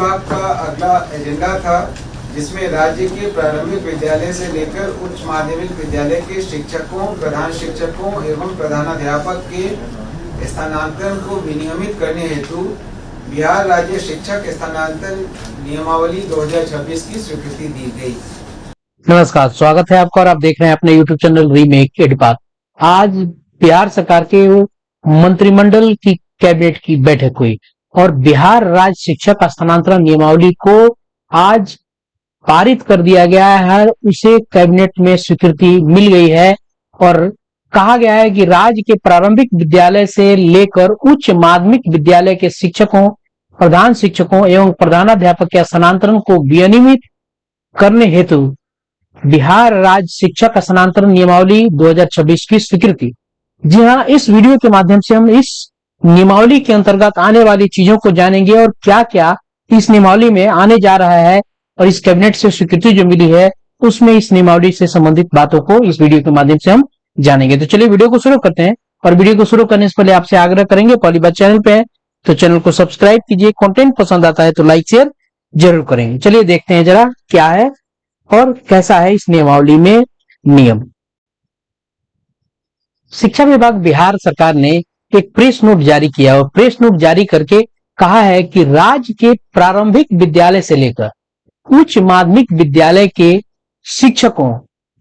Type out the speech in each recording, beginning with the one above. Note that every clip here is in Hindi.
विभाग का अगला एजेंडा था, जिसमें राज्य के प्रारंभिक विद्यालय से लेकर उच्च माध्यमिक विद्यालय के शिक्षकों, प्रधान शिक्षकों एवं प्रधानाध्यापक के स्थानांतरण को विनियमित करने हेतु बिहार राज्य शिक्षक स्थानांतरण नियमावली 2026 की स्वीकृति दी गई। नमस्कार, स्वागत है आपका और आप देख रहे हैं अपने YouTube चैनल रीमेक एडपाथ। आज बिहार सरकार के मंत्रिमंडल की कैबिनेट की बैठक हुई और बिहार राज्य शिक्षक स्थानांतरण नियमावली को आज पारित कर दिया गया है। उसे कैबिनेट में स्वीकृति मिल गई है और कहा गया है कि राज्य के प्रारंभिक विद्यालय से लेकर उच्च माध्यमिक विद्यालय के शिक्षकों, प्रधान शिक्षकों एवं प्रधानाध्यापक के स्थानांतरण को विनियमित करने हेतु बिहार राज्य शिक्षक स्थानांतरण नियमावली 2026 की स्वीकृति। जी हाँ, इस वीडियो के माध्यम से हम इस नियमावली के अंतर्गत आने वाली चीजों को जानेंगे और क्या क्या इस नियमावली में आने जा रहा है और इस कैबिनेट से स्वीकृति जो मिली है उसमें इस नियमावली से संबंधित बातों को इस वीडियो के माध्यम से हम जानेंगे। तो चलिए वीडियो को शुरू करते हैं और वीडियो को शुरू करने से पहले आपसे आग्रह करेंगे, पहली बार चैनल पे है तो चैनल को सब्सक्राइब कीजिए, कंटेंट पसंद आता है तो लाइक शेयर जरूर करेंगे। चलिए देखते हैं जरा क्या है और कैसा है इस नियमावली में नियम। शिक्षा विभाग बिहार सरकार ने एक प्रेस नोट जारी किया और प्रेस नोट जारी करके कहा है कि राज्य के प्रारंभिक विद्यालय से लेकर उच्च माध्यमिक विद्यालय के शिक्षकों,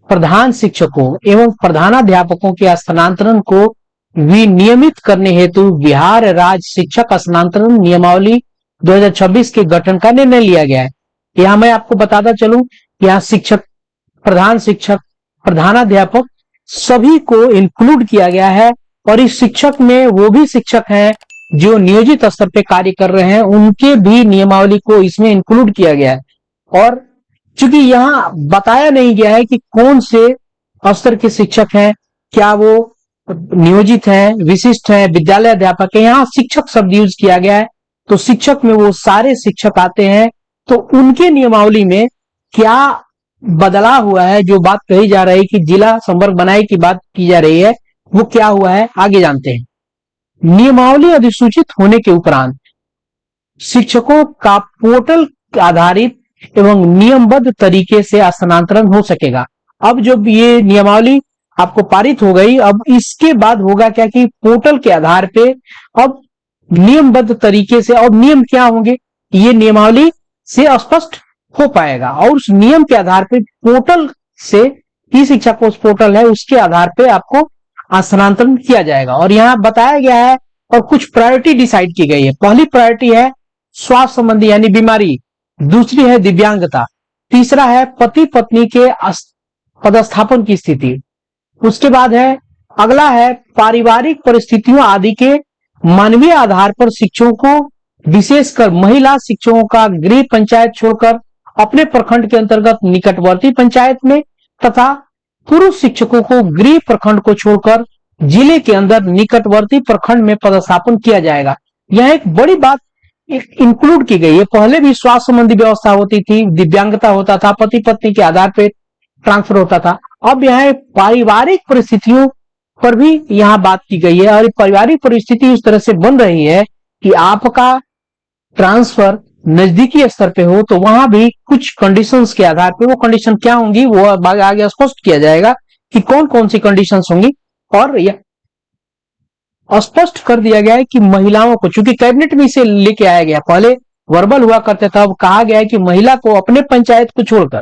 प्रधान शिक्षकों एवं प्रधानाध्यापकों के स्थानांतरण को विनियमित करने हेतु बिहार राज्य शिक्षक स्थानांतरण नियमावली 2026 के गठन का निर्णय लिया गया है। यहां मैं आपको बताता चलूं, यहाँ शिक्षक, प्रधानाध्यापक सभी को इंक्लूड किया गया है और इस शिक्षक में वो भी शिक्षक हैं जो नियोजित स्तर पे कार्य कर रहे हैं, उनके भी नियमावली को इसमें इंक्लूड किया गया है। और चूंकि यहाँ बताया नहीं गया है कि कौन से स्तर के शिक्षक हैं, क्या वो नियोजित हैं, विशिष्ट हैं, विद्यालय अध्यापक है, यहाँ शिक्षक शब्द यूज किया गया है। तो शिक्षक में वो सारे शिक्षक आते हैं, तो उनके नियमावली में क्या बदलाव हुआ है, जो बात कही जा रही है कि जिला संवर्ग बनाए की बात की जा रही है, वो क्या हुआ है आगे जानते हैं। नियमावली अधिसूचित होने के उपरांत शिक्षकों का पोर्टल आधारित एवं नियमबद्ध तरीके से स्थानांतरण हो सकेगा। अब जब ये नियमावली आपको पारित हो गई, अब इसके बाद होगा क्या कि पोर्टल के आधार पे अब नियमबद्ध तरीके से, अब नियम क्या होंगे ये नियमावली से स्पष्ट हो पाएगा और उस नियम के आधार पे पोर्टल से ई शिक्षा पोस्ट पोर्टल है उसके आधार पे आपको स्थानांतरण किया जाएगा। और यहाँ बताया गया है और कुछ प्रायोरिटी डिसाइड की गई है। पहली प्रायोरिटी है स्वास्थ्य संबंधी यानी बीमारी, दूसरी है दिव्यांगता, तीसरा है पति पत्नी के पदस्थापन की स्थिति, उसके बाद है अगला है पारिवारिक परिस्थितियों आदि के मानवीय आधार पर शिक्षकों को, विशेषकर महिला शिक्षकों का गृह पंचायत छोड़कर अपने प्रखंड के अंतर्गत निकटवर्ती पंचायत में तथा पुरुष शिक्षकों को गृह प्रखंड को छोड़कर जिले के अंदर निकटवर्ती प्रखंड में पदस्थापन किया जाएगा। यह एक बड़ी बात इंक्लूड की गई है। पहले भी स्वास्थ्य संबंधी व्यवस्था होती थी, दिव्यांगता होता था, पति पत्नी के आधार पर ट्रांसफर होता था। अब यहाँ पारिवारिक परिस्थितियों पर भी यहाँ बात की गई है और पारिवारिक परिस्थिति इस तरह से बन रही है कि आपका ट्रांसफर नजदीकी स्तर पे हो तो वहां भी कुछ कंडीशंस के आधार पे, वो कंडीशन क्या होंगी वो आगे स्पष्ट किया जाएगा कि कौन कौन सी कंडीशंस होंगी। और यह स्पष्ट कर दिया गया है कि महिलाओं को, चूंकि कैबिनेट में इसे लेके आया गया, पहले वर्बल हुआ करता था, अब कहा गया है कि महिला को अपने पंचायत को छोड़कर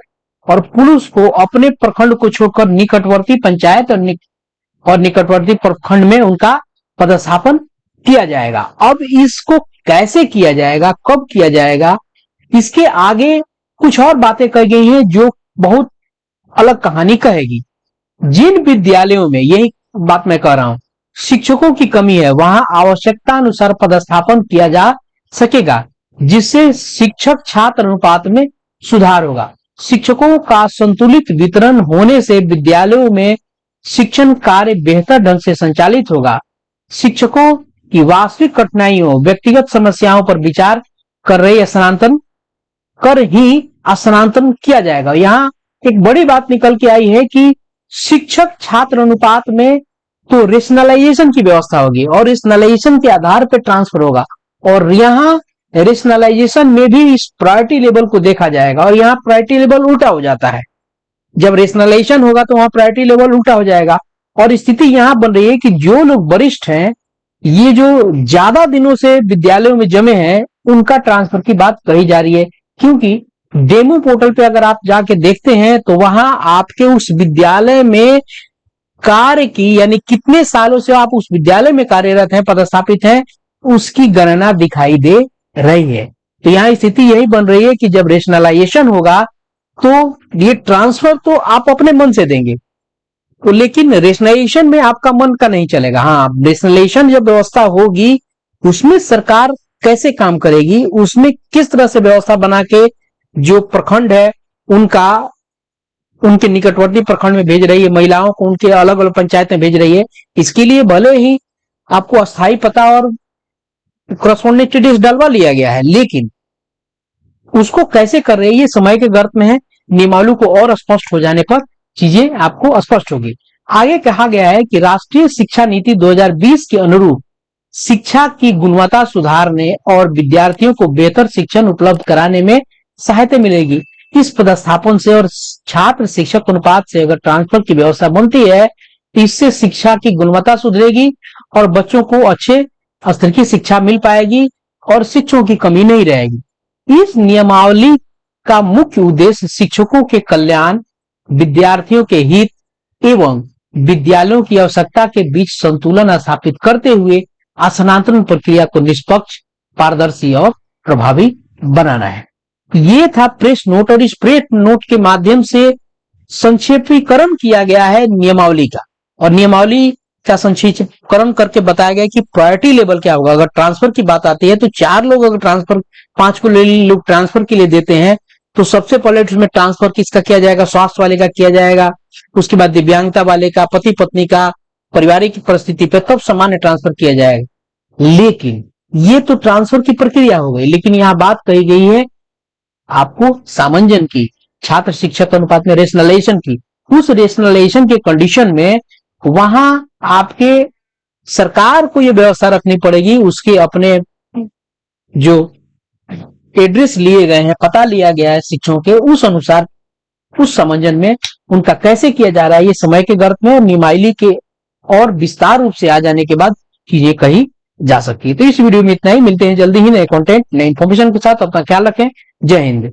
और पुरुष को अपने प्रखंड को छोड़कर निकटवर्ती पंचायत और निकटवर्ती प्रखंड में उनका पदस्थापन किया जाएगा। अब इसको कैसे किया जाएगा, कब किया जाएगा, इसके आगे कुछ और बातें कही गई हैं जो बहुत अलग कहानी कहेगी। जिन विद्यालयों में, यही बात मैं कह रहा हूं, शिक्षकों की कमी है वहां आवश्यकता अनुसार पदस्थापन किया जा सकेगा, जिससे शिक्षक छात्र अनुपात में सुधार होगा। शिक्षकों का संतुलित वितरण होने से विद्यालयों में शिक्षण कार्य बेहतर ढंग से संचालित होगा। शिक्षकों की वास्तविक कठिनाइयों, व्यक्तिगत समस्याओं पर विचार कर ही स्थानांतरण किया जाएगा। यहाँ एक बड़ी बात निकल के आई है कि शिक्षक छात्र अनुपात में तो रेशनलाइजेशन की व्यवस्था होगी और रेशनलाइजेशन के आधार पर ट्रांसफर होगा और यहाँ रेशनलाइजेशन में भी इस प्रायोरिटी लेवल को देखा जाएगा और यहाँ प्रायोरिटी लेवल उल्टा हो जाता है। जब रेशनलाइजेशन होगा तो वहां प्रायोरिटी लेवल उल्टा हो जाएगा और स्थिति यहां बन रही है कि जो लोग वरिष्ठ हैं, ये जो ज्यादा दिनों से विद्यालयों में जमे हैं, उनका ट्रांसफर की बात कही जा रही है। क्योंकि डेमो पोर्टल पे अगर आप जाके देखते हैं तो वहां आपके उस विद्यालय में कार्य की, यानी कितने सालों से आप उस विद्यालय में कार्यरत हैं, पदस्थापित हैं, उसकी गणना दिखाई दे रही है। तो यहाँ स्थिति यही बन रही है कि जब रेशनलाइजेशन होगा तो ये ट्रांसफर तो आप अपने मन से देंगे, तो लेकिन रेशनलाइजेशन में आपका मन का नहीं चलेगा। हाँ, रेशनलाइजेशन जब व्यवस्था होगी उसमें सरकार कैसे काम करेगी, उसमें किस तरह से व्यवस्था बना के जो प्रखंड है उनका उनके निकटवर्ती प्रखंड में भेज रही है, महिलाओं को उनके अलग अलग पंचायत में भेज रही है, इसके लिए भले ही आपको अस्थायी पता और करस्पॉन्डेंट डिटेल्स डलवा लिया गया है, लेकिन उसको कैसे कर रहे हैं ये समय के गर्त में है। नियमावली को और स्पष्ट हो जाने पर चीजें आपको स्पष्ट होगी। आगे कहा गया है कि राष्ट्रीय शिक्षा नीति 2020 के अनुरूप शिक्षा की गुणवत्ता सुधारने और विद्यार्थियों को बेहतर शिक्षण उपलब्ध कराने में सहायता मिलेगी। इस पदस्थापन से और छात्र शिक्षक अनुपात से अगर ट्रांसफर की व्यवस्था बनती है तो इससे शिक्षा की गुणवत्ता सुधरेगी और बच्चों को अच्छे स्तर की शिक्षा मिल पाएगी और शिक्षकों की कमी नहीं रहेगी। इस नियमावली का मुख्य उद्देश्य शिक्षकों के कल्याण, विद्यार्थियों के हित एवं विद्यालयों की आवश्यकता के बीच संतुलन स्थापित करते हुए स्थानांतरण प्रक्रिया को निष्पक्ष, पारदर्शी और प्रभावी बनाना है। ये था प्रेस नोट और इस प्रेस नोट के माध्यम से संक्षेपीकरण किया गया है नियमावली का, और नियमावली का संक्षेपीकरण करके बताया गया कि प्रायोरिटी लेवल क्या होगा। अगर ट्रांसफर की बात आती है तो 4 लोग अगर ट्रांसफर 5 को लोग ट्रांसफर के लिए देते हैं तो सबसे पहले उसमें ट्रांसफर किसका किया जाएगा, स्वास्थ्य वाले का किया जाएगा, उसके बाद दिव्यांगता वाले का, पति पत्नी का, पारिवारिक परिस्थिति पे, तब सामान्य ट्रांसफर किया जाएगा। लेकिन ये तो ट्रांसफर की प्रक्रिया हो गई, लेकिन यहाँ बात कही गई है आपको सामंजन की, छात्र शिक्षक अनुपात में रेशनलाइजेशन की। उस रेशनलाइजेशन के कंडीशन में वहां आपके सरकार को यह व्यवस्था रखनी पड़ेगी, उसके अपने जो एड्रेस लिए गए हैं, पता लिया गया है शिक्षकों के, उस अनुसार उस समंजन में उनका कैसे किया जा रहा है ये समय के गर्त में नियमावली के और विस्तार रूप से आ जाने के बाद चीजें कही जा सकती है। तो इस वीडियो में इतना ही, मिलते हैं जल्दी ही नए कंटेंट, नए इंफॉर्मेशन के साथ। अपना ख्याल रखें। जय हिंद।